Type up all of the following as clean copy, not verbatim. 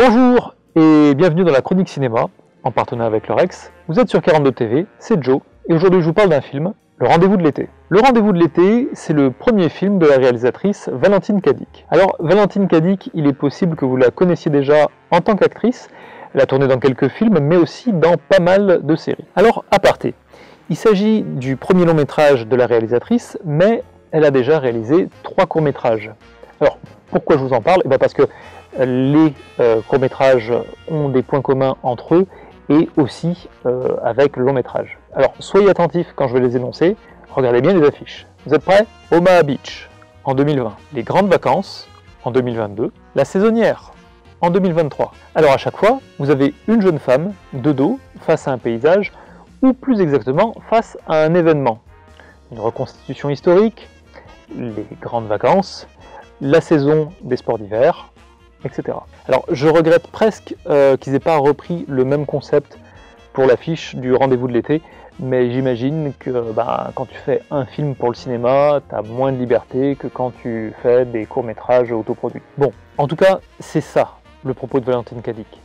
Bonjour et bienvenue dans la chronique cinéma, en partenariat avec le Rex. Vous êtes sur 42 TV, c'est Joe, et aujourd'hui je vous parle d'un film, Le Rendez-vous de l'été. Le Rendez-vous de l'été, c'est le premier film de la réalisatrice Valentine Cadic. Alors Valentine Cadic, il est possible que vous la connaissiez déjà en tant qu'actrice, elle a tourné dans quelques films, mais aussi dans pas mal de séries. Alors, aparté, il s'agit du premier long métrage de la réalisatrice, mais elle a déjà réalisé 3 courts-métrages. Alors, pourquoi je vous en parle? Parce que les courts-métrages ont des points communs entre eux et aussi avec le long-métrage. Alors, soyez attentifs quand je vais les énoncer, regardez bien les affiches. Vous êtes prêts? Omaha Beach, en 2020. Les grandes vacances, en 2022. La saisonnière, en 2023. Alors à chaque fois, vous avez une jeune femme, de dos, face à un paysage, ou plus exactement, face à un événement. Une reconstitution historique, les grandes vacances, la saison des sports d'hiver, etc. Alors je regrette presque qu'ils n'aient pas repris le même concept pour l'affiche du Rendez-vous de l'été, mais j'imagine que quand tu fais un film pour le cinéma, tu as moins de liberté que quand tu fais des courts-métrages autoproduits. Bon, en tout cas, c'est ça le propos de Valentine Cadic.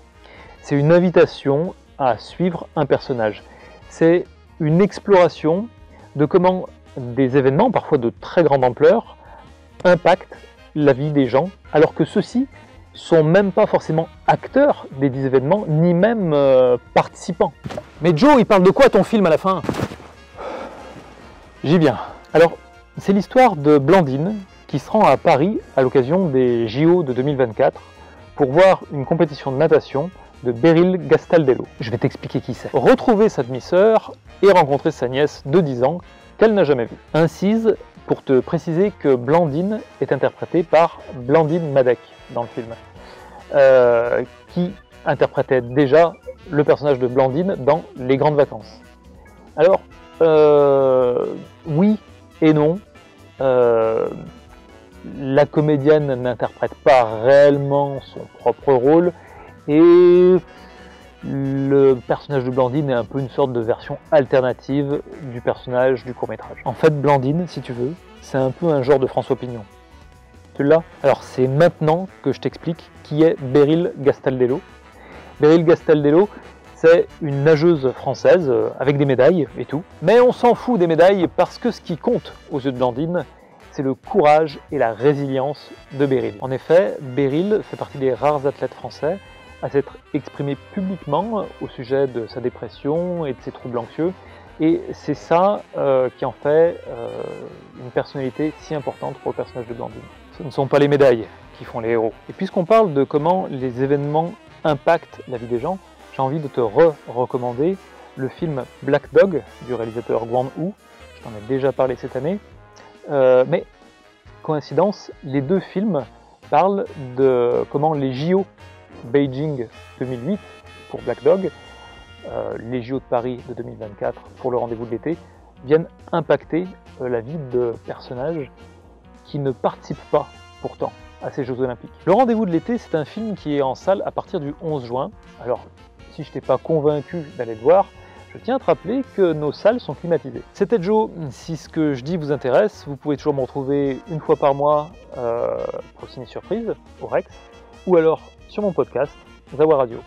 C'est une invitation à suivre un personnage. C'est une exploration de comment des événements, parfois de très grande ampleur, impactent la vie des gens, alors que ceux-ci sont même pas forcément acteurs des événements, ni même participants. Mais Joe, il parle de quoi ton film à la fin? J'y viens. Alors, c'est l'histoire de Blandine qui se rend à Paris à l'occasion des JO de 2024 pour voir une compétition de natation de Beryl Gastaldello. Je vais t'expliquer qui c'est. Retrouver sa demi-sœur et rencontrer sa nièce de 10 ans qu'elle n'a jamais vue. Incise pour te préciser que Blandine est interprétée par Blandine Madec dans le film, qui interprétait déjà le personnage de Blandine dans Les Grandes Vacances. Alors, oui et non. La comédienne n'interprète pas réellement son propre rôle et le personnage de Blandine est un peu une sorte de version alternative du personnage du court-métrage. En fait, Blandine, si tu veux, c'est un peu un genre de François Pignon. Tu l'as? Alors c'est maintenant que je t'explique qui est Beryl Gastaldello. Beryl Gastaldello, c'est une nageuse française avec des médailles et tout. Mais on s'en fout des médailles parce que ce qui compte aux yeux de Blandine, c'est le courage et la résilience de Beryl. En effet, Beryl fait partie des rares athlètes français à s'être exprimé publiquement au sujet de sa dépression et de ses troubles anxieux. Et c'est ça qui en fait une personnalité si importante pour le personnage de Blandine. Ce ne sont pas les médailles qui font les héros. Et puisqu'on parle de comment les événements impactent la vie des gens, j'ai envie de te recommander le film Black Dog du réalisateur Gwang Hu. Je t'en ai déjà parlé cette année. Mais, coïncidence, les deux films parlent de comment les JO Beijing 2008 pour Black Dog, les JO de Paris de 2024 pour le Rendez-vous de l'été, viennent impacter la vie de personnages qui ne participent pas pourtant à ces Jeux Olympiques. Le Rendez-vous de l'été, c'est un film qui est en salle à partir du 11 juin. Alors, si je t'ai pas convaincu d'aller le voir, je tiens à te rappeler que nos salles sont climatisées. C'était Joe. Si ce que je dis vous intéresse, vous pouvez toujours me retrouver une fois par mois pour Ciné Surprise, au Rex, ou alors sur mon podcast, Zawa Radio.